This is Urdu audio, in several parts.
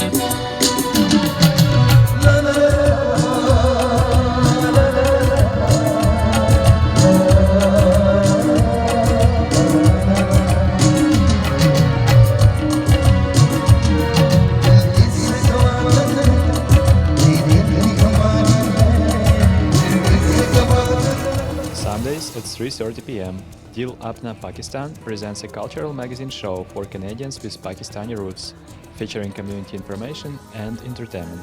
Sundays at 3:30 p.m., Dil Apna Pakistan presents a cultural magazine show for Canadians with Pakistani roots, featuring community information and entertainment.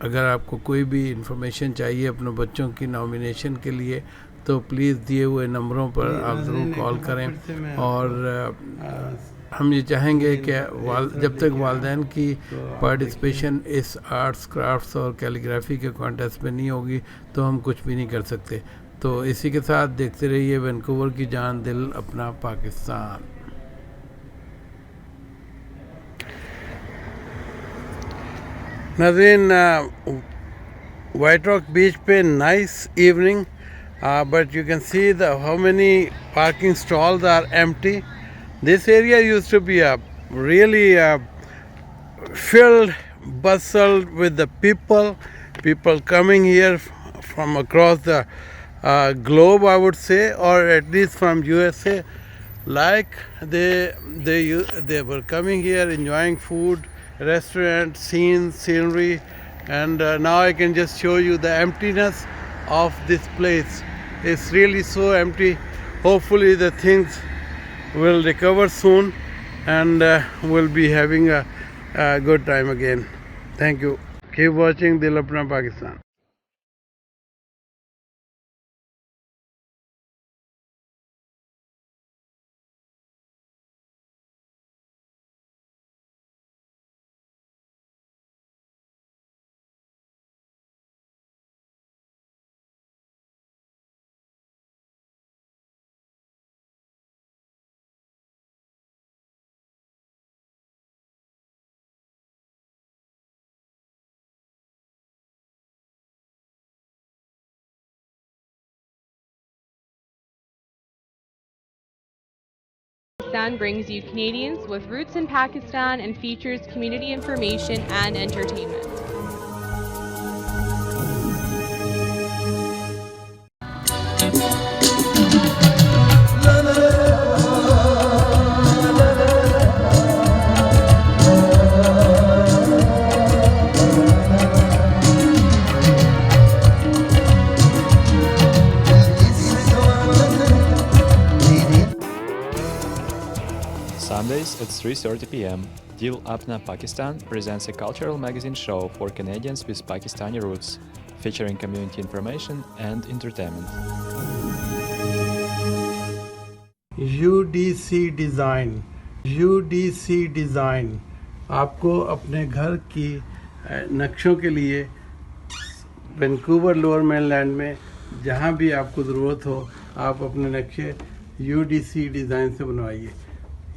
اگر آپ کو کوئی بھی انفارمیشن چاہیے اپنے بچوں کی نامینیشن کے لیے تو پلیز دیے ہوئے نمبروں پر آپ ضرور کال کریں. اور ہم یہ چاہیں گے کہ جب تک والدین کی پارٹیسپیشن اس آرٹس کرافٹس اور کیلیگرافی کے کانٹیسٹ میں نہیں ہوگی تو ہم کچھ بھی نہیں کر سکتے. تو اسی کے ساتھ دیکھتے رہیے وینکوور کی جان دل اپنا پاکستان. ناظرین وائٹ راک بیچ پہ nice evening, but you can see how many parking stalls are empty. This area used to be really filled, bustled with the people coming here from across the globe, I would say, or at least from USA. Like they were coming here, enjoying food, restaurant, scenery, and now I can just show you the emptiness of this place. It's really so empty. Hopefully the things will recover soon and we'll be having a good time again. Thank you. Keep watching Dil Apna Pakistan. Pakistan brings you Canadians with roots in Pakistan and features community information and entertainment. Sundays at 3:30 p.m., Dil Apna Pakistan presents a cultural magazine show for Canadians with Pakistani roots, featuring community information and entertainment. UDC Design آپ کو اپنے گھر کی نقشوں کے لیے وینکوور لوور مین لینڈ میں جہاں بھی آپ کو ضرورت ہو آپ اپنے نقشے UDC ڈیزائن سے بنوائیے.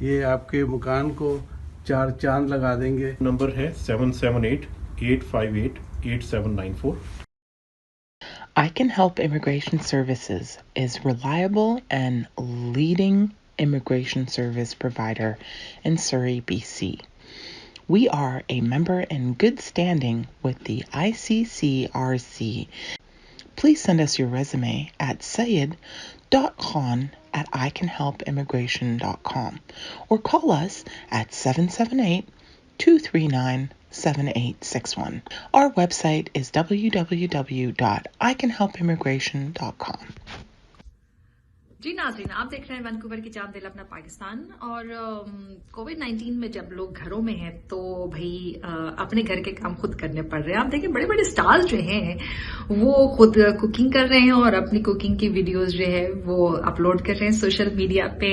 یہ آپ کے مکان کو 4 چاند لگا دیں گے. نمبر ہے 778-858-8794. I Can Help Immigration Services is reliable and leading immigration service provider in Surrey, BC. We are a member in good standing with the ICCRC. Please send us your resume at sayed.khan@icanhelpimmigration.com or call us at 778-239-7861. Our website is www.icanhelpimmigration.com. جی ناظرین آپ دیکھ رہے ہیں وینکوور کی جان دل اپنا پاکستان. اور کووڈ-19 میں جب لوگ گھروں میں ہیں تو بھائی اپنے گھر کے کام خود کرنے پڑ رہے ہیں. آپ دیکھیں بڑے بڑے سٹارز جو ہیں وہ خود کوکنگ کر رہے ہیں اور اپنی کوکنگ کی ویڈیوز جو ہے وہ اپلوڈ کر رہے ہیں سوشل میڈیا پہ.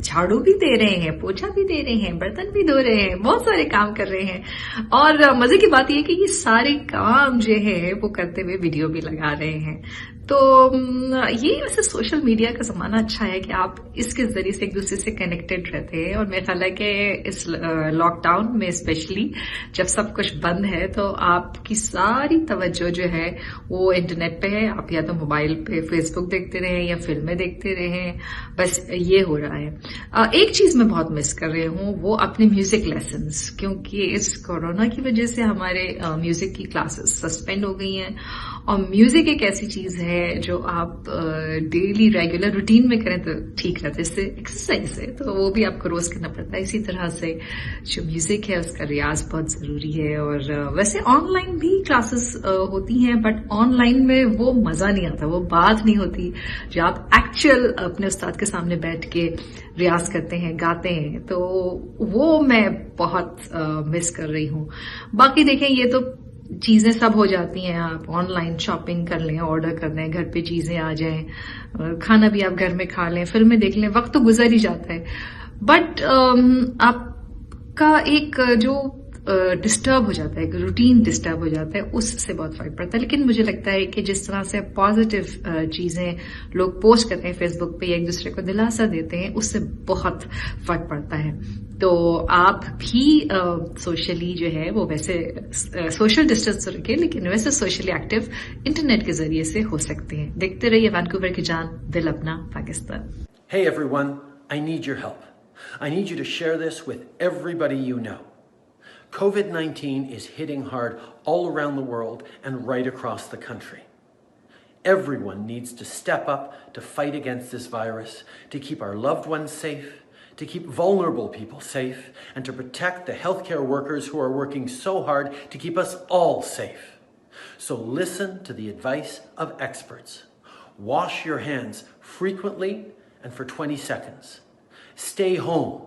جھاڑو بھی دے رہے ہیں, پوچھا بھی دے رہے ہیں, برتن بھی دھو رہے ہیں, بہت سارے کام کر رہے ہیں. اور مزے کی بات یہ کہ یہ سارے کام جو ہے وہ کرتے ہوئے ویڈیو بھی لگا رہے ہیں. تو یہ ویسے سوشل میڈیا کا زمانہ اچھا ہے کہ آپ اس کے ذریعے سے ایک دوسرے سے کنیکٹڈ رہتے ہیں. اور میرا خیال ہے کہ اس لاک ڈاؤن میں اسپیشلی جب سب کچھ بند ہے تو آپ کی ساری توجہ جو ہے وہ انٹرنیٹ پہ ہے. آپ یا تو موبائل پہ فیس بک دیکھتے رہیں یا فلمیں دیکھتے رہیں, بس یہ ہو رہا ہے. ایک چیز میں بہت مس کر رہی ہوں وہ اپنے میوزک لیسنس, کیونکہ اس کورونا کی وجہ سے ہمارے میوزک کی کلاسز سسپینڈ ہو گئی ہیں. اور میوزک ایک ایسی چیز ہے جو آپ ڈیلی ریگولر روٹین میں کریں تو ٹھیک رہتا ہے, اس سے ایکسرسائز ہے تو وہ بھی آپ کو روز کرنا پڑتا ہے. اسی طرح سے جو میوزک ہے اس کا ریاض بہت ضروری ہے. اور ویسے آن لائن بھی کلاسز ہوتی ہیں بٹ آن لائن میں وہ مزہ نہیں آتا, وہ بات نہیں ہوتی جو آپ ایکچوئل اپنے استاد کے سامنے بیٹھ کے ریاض کرتے ہیں, گاتے ہیں. تو وہ میں بہت مس کر رہی ہوں. باقی دیکھیں یہ تو چیزیں سب ہو جاتی ہیں, آپ آن لائن شاپنگ کر لیں, آرڈر کر لیں, گھر پہ چیزیں آ جائیں, کھانا بھی آپ گھر میں کھا لیں, فلمیں دیکھ لیں, وقت تو گزر ہی جاتا ہے. بٹ آپ کا ایک جو ڈسٹرب ہو جاتا ہے, ایک روٹین ڈسٹرب ہو جاتا ہے, اس سے بہت فرق پڑتا ہے. لیکن مجھے لگتا ہے کہ جس طرح سے پازیٹیو چیزیں لوگ پوسٹ کرتے ہیں فیس بک پہ, ایک دوسرے کو دلاسا دیتے ہیں, اس سے بہت فرق پڑتا ہے. تو آپ بھی سوشلی جو ہے وہ ویسے سوشل ڈسٹینس رکھے, لیکن ویسے سوشلی ایکٹیو انٹرنیٹ کے ذریعے سے ہو سکتے ہیں. دیکھتے رہیے وینکوور کی جان, دل اپنا, Pakistan. Hey everyone, I need your help. I need you to share this with everybody you know. COVID-19 is hitting hard all around the world and right across the country. Everyone needs to step up to fight against this virus, to keep our loved ones safe, to keep vulnerable people safe, and to protect the healthcare workers who are working so hard to keep us all safe. So listen to the advice of experts. Wash your hands frequently and for 20 seconds. Stay home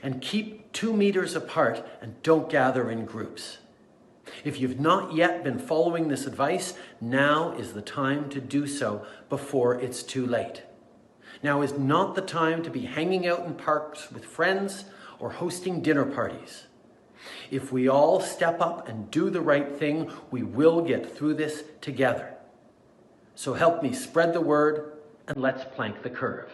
and keep 2 meters apart and don't gather in groups. If you've not yet been following this advice, now is the time to do so before it's too late. Now is not the time to be hanging out in parks with friends or hosting dinner parties. If we all step up and do the right thing, we will get through this together. So help me spread the word and let's plank the curve.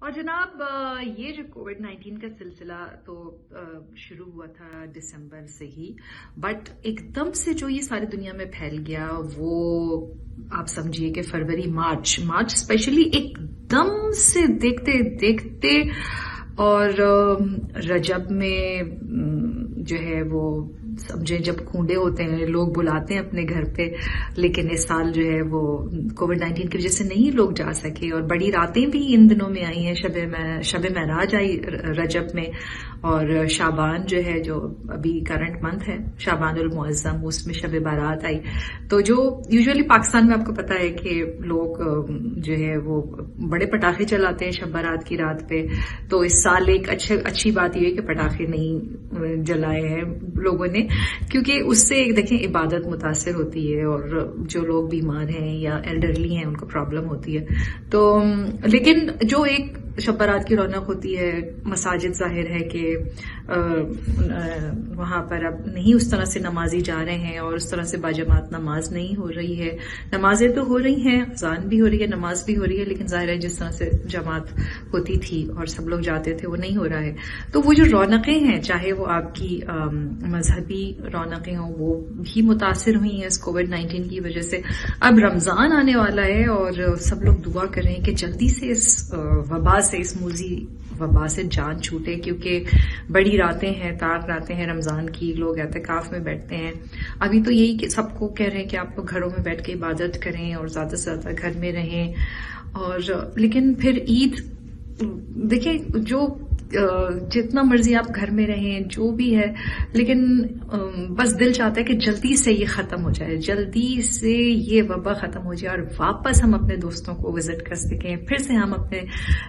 اور جناب یہ جو کووڈ-19 کا سلسلہ تو شروع ہوا تھا دسمبر سے ہی، بٹ ایک دم سے جو یہ ساری دنیا میں پھیل گیا وہ آپ سمجھیے کہ فروری مارچ اسپیشلی ایک دم سے دیکھتے دیکھتے، اور رجب میں جو ہے وہ سمجھے جب کھونڈے ہوتے ہیں لوگ بلاتے ہیں اپنے گھر پہ، لیکن اس سال جو ہے وہ کووڈ-19 کی وجہ سے نہیں لوگ جا سکے، اور بڑی راتیں بھی ان دنوں میں آئی ہیں، شب معراج آئی رجب میں، اور شعبان جو ہے جو ابھی کرنٹ منتھ ہے شعبان المعظم، اس میں شب بارات آئی. تو جو یوزولی پاکستان میں آپ کو پتا ہے کہ لوگ جو ہے وہ بڑے پٹاخے چلاتے ہیں شب بارات کی رات پہ، تو اس سال ایک اچھی بات یہ ہے کہ پٹاخے نہیں جلائے ہیں لوگوں نے، کیونکہ اس سے دیکھیں عبادت متاثر ہوتی ہے، اور جو لوگ بیمار ہیں یا ایلڈرلی ہیں ان کو پرابلم ہوتی ہے. تو لیکن جو ایک شب برات کی رونق ہوتی ہے، مساجد ظاہر ہے کہ وہاں پر اب نہیں اس طرح سے نمازی جا رہے ہیں، اور اس طرح سے باجماعت نماز نہیں ہو رہی ہے. نمازیں تو ہو رہی ہیں، اذان بھی ہو رہی ہے، نماز بھی ہو رہی ہے، لیکن ظاہر ہے جس طرح سے جماعت ہوتی تھی اور سب لوگ جاتے تھے وہ نہیں ہو رہا ہے. تو وہ جو رونقیں ہیں، چاہے وہ آپ کی مذہبی رونقیں ہوں، وہ بھی متاثر ہوئی ہیں اس کووڈ-19 کی وجہ سے. اب رمضان آنے والا ہے اور سب لوگ دعا کر رہے ہیں کہ جلدی سے اس وبا سے، اس موذی وبا سے جان چھوٹے، کیونکہ بڑی راتیں ہیں، تار راتیں ہیں رمضان کی، لوگ اعتکاف میں بیٹھتے ہیں. ابھی تو یہی کہ سب کو کہہ رہے ہیں کہ آپ گھروں میں بیٹھ کے عبادت کریں اور زیادہ سے زیادہ گھر میں رہیں. اور لیکن پھر عید دیکھیں، جو جتنا مرضی آپ گھر میں رہیں جو بھی ہے، لیکن بس دل چاہتا ہے کہ جلدی سے یہ ختم ہو جائے، جلدی سے یہ وبا ختم ہو جائے اور واپس ہم اپنے دوستوں کو وزٹ کر سکیں، پھر سے ہم اپنے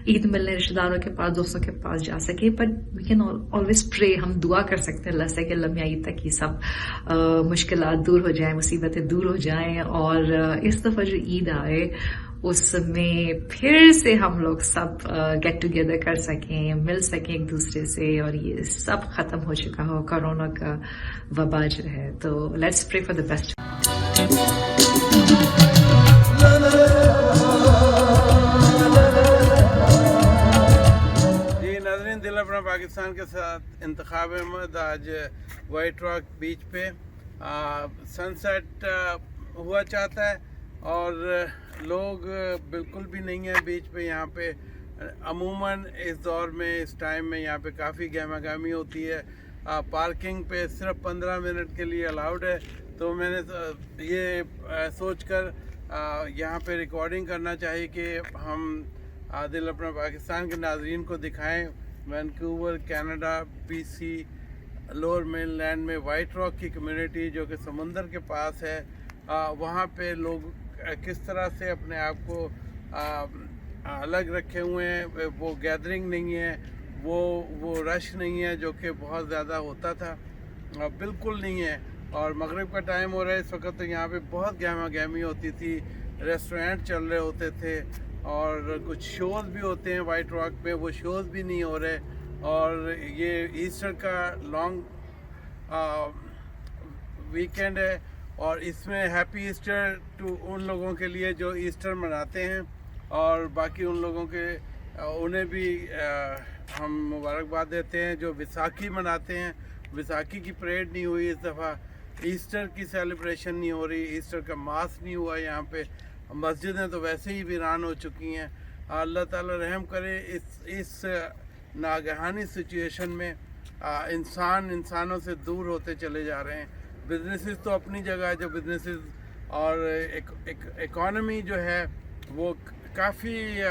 عید ملنے رشتہ داروں کے پاس، دوستوں کے پاس جا سکیں. بٹ وی کین آلویز پرے، ہم دعا کر سکتے ہیں اللہ سے کہ اللہ میاں عید تک یہ سب مشکلات دور ہو جائیں، مصیبتیں دور ہو جائیں، اور اس دفعہ جو عید آئے اس میں پھر سے ہم لوگ سب گیٹ ٹوگیدر کر سکیں، مل سکیں ایک دوسرے سے، اور یہ سب ختم ہو چکا ہو کرونا کا وبا جو ہے. تو let's pray for the best. جی ناظرین، دل اپنا پاکستان کے ساتھ انتخاب احمد آج وائٹ راک بیچ پہ سن سیٹ ہوا چاہتا ہے، اور لوگ بالکل بھی نہیں ہیں بیچ پہ. یہاں پہ عموماً اس دور میں، اس ٹائم میں یہاں پہ کافی گہما گہمی ہوتی ہے. پارکنگ پہ صرف 15 منٹ کے لیے الاؤڈ ہے. تو میں نے یہ سوچ کر یہاں پہ ریکارڈنگ کرنا چاہیے کہ ہم دل اپنا پاکستان کے ناظرین کو دکھائیں وینکوور، کینیڈا، BC، لوور مین لینڈ میں وائٹ راک کی کمیونٹی جو کہ سمندر کے پاس ہے، وہاں پہ لوگ کس طرح سے اپنے آپ کو الگ رکھے ہوئے ہیں. وہ گیدرنگ نہیں ہے، وہ رش نہیں ہے جو کہ بہت زیادہ ہوتا تھا، بالکل نہیں ہے. اور مغرب کا ٹائم ہو رہا ہے اس وقت، تو یہاں پہ بہت گہما گہمی ہوتی تھی، ریسٹورینٹ چل رہے ہوتے تھے، اور کچھ شوز بھی ہوتے ہیں وائٹ راک پہ، وہ شوز بھی نہیں ہو رہے. اور یہ ایسٹر کا لانگ ویکینڈ ہے، اور اس میں ہیپی ایسٹر ٹو ان لوگوں کے لیے جو ایسٹر مناتے ہیں، اور باقی ان لوگوں کے انہیں بھی ہم مبارکباد دیتے ہیں جو ویساکھی مناتے ہیں. ویساکھی کی پریڈ نہیں ہوئی اس دفعہ، ایسٹر کی سیلیبریشن نہیں ہو رہی، ایسٹر کا ماس نہیں ہوا یہاں پہ. مسجدیں تو ویسے ہی ویران ہو چکی ہیں. اللہ تعالیٰ رحم کرے. اس ناگہانی سچویشن میں انسانوں سے دور ہوتے چلے جا رہے ہیں. بزنسز تو اپنی جگہ ہے، جو بزنسز اور اکانومی جو ہے وہ کافی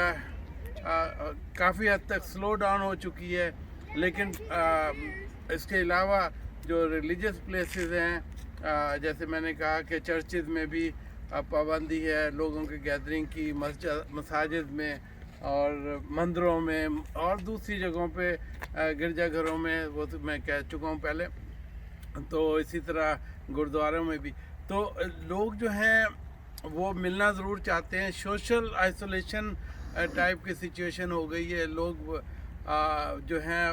حد تک سلو ڈاؤن ہو چکی ہے. لیکن اس کے علاوہ جو ریلیجیس پلیسز ہیں، جیسے میں نے کہا کہ چرچز میں بھی پابندی ہے لوگوں کے گیدرنگ کی، مساجد میں اور مندروں میں اور دوسری جگہوں پہ، گرجا گھروں میں، وہ تو میں کہہ چکا ہوں پہلے. تو اسی طرح گردواروں میں بھی. تو لوگ جو ہیں وہ ملنا ضرور چاہتے ہیں. سوشل آئسولیشن ٹائپ کی سچویشن ہو گئی ہے. لوگ جو ہیں،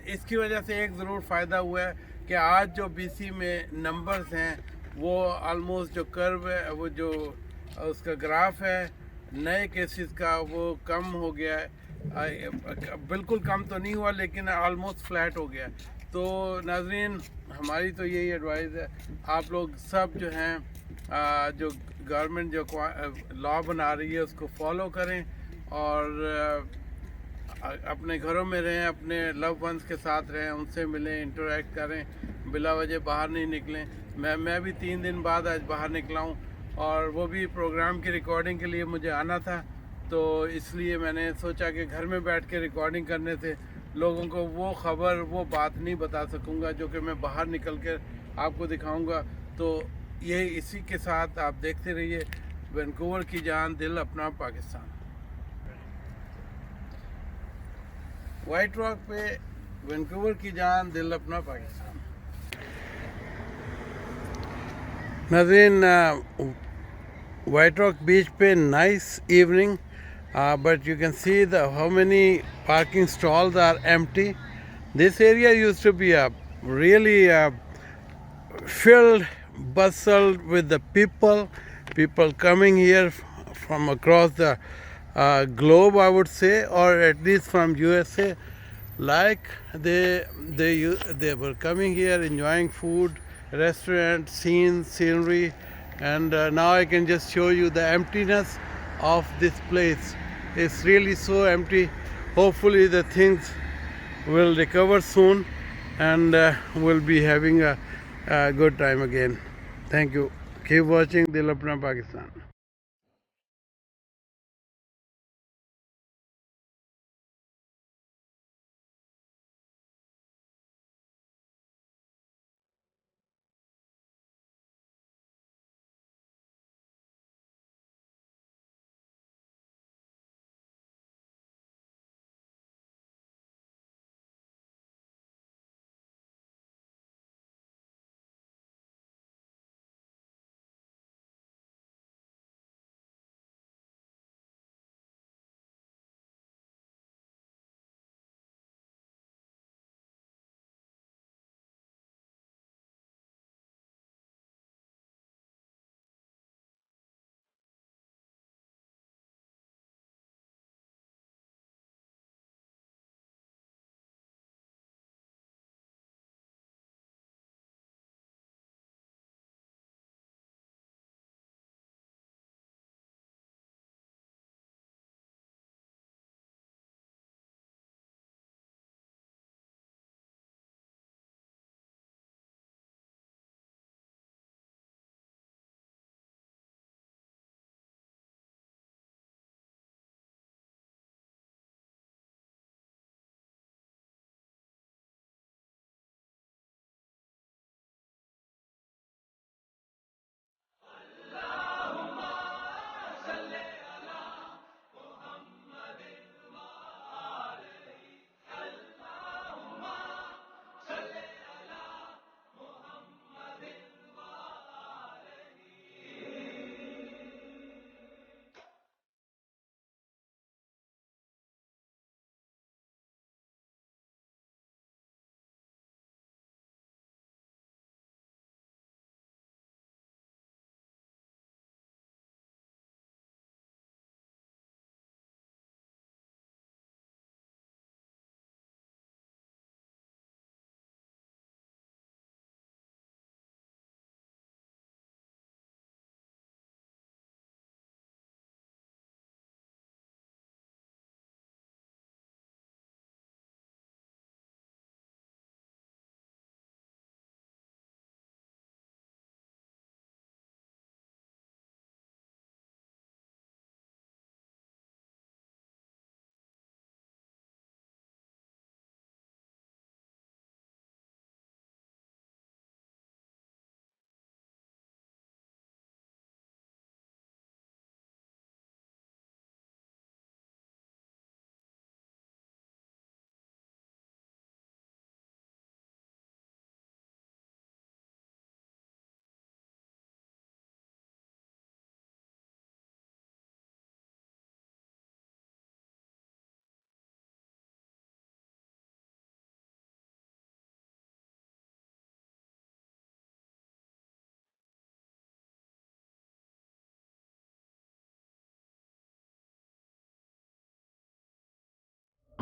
اس کی وجہ سے ایک ضرور فائدہ ہوا ہے کہ آج جو BC میں نمبرز ہیں وہ آلموسٹ جو کرو ہے، وہ جو اس کا گراف ہے نئے کیسز کا، وہ کم ہو گیا ہے. بالکل کم تو نہیں ہوا لیکن آلموسٹ فلیٹ ہو گیا. تو ناظرین ہماری تو یہی ایڈوائز ہے آپ لوگ سب جو ہیں جو گورنمنٹ جو لا بنا رہی ہے اس کو فالو کریں اور اپنے گھروں میں رہیں, اپنے لو ونس کے ساتھ رہیں, ان سے ملیں, انٹریکٹ کریں, بلا وجہ باہر نہیں نکلیں. میں بھی 3 دن بعد آج باہر نکلا ہوں اور وہ بھی پروگرام کی ریکارڈنگ کے لیے مجھے آنا تھا, تو اس لیے میں نے سوچا کہ گھر میں بیٹھ کے ریکارڈنگ کرنے سے لوگوں کو وہ خبر وہ بات نہیں بتا سکوں گا جو کہ میں باہر نکل کے آپ کو دکھاؤں گا. تو یہ اسی کے ساتھ آپ دیکھتے رہیے وینکوور کی جان دل اپنا پاکستان. وائٹ راک پہ وینکوور کی جان دل اپنا پاکستان. ناظرین وائٹ راک بیچ پہ nice evening, but you can see how many parking stalls are empty. This area used to be a really filled, bustled with the people coming here from across the globe, I would say, or at least from USA. Like they were coming here, enjoying food, restaurant, scenery, and now I can just show you the emptiness of this place. It's really so empty. Hopefully the things will recover soon and we'll be having a good time again. Thank you. Keep watching Dil Apna Pakistan.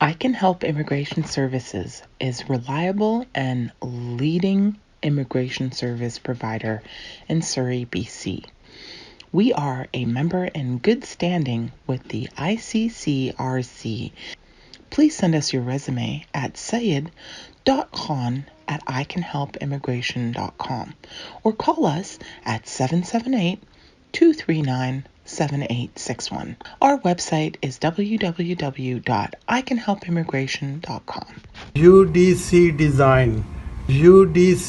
I Can Help Immigration Services is reliable and leading immigration service provider in Surrey, BC. We are a member in good standing with the ICCRC. Please send us your resume at sayed.khan@icanhelpimmigration.com or call us at 778-239-7861. Our website is www.icanhelpimmigration.com. UDC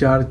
4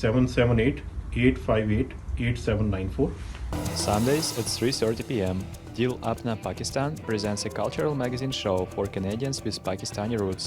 778-858-8794. Sundays at 3:30 p.m., Dil Apna Pakistan presents a cultural magazine show for Canadians with Pakistani roots.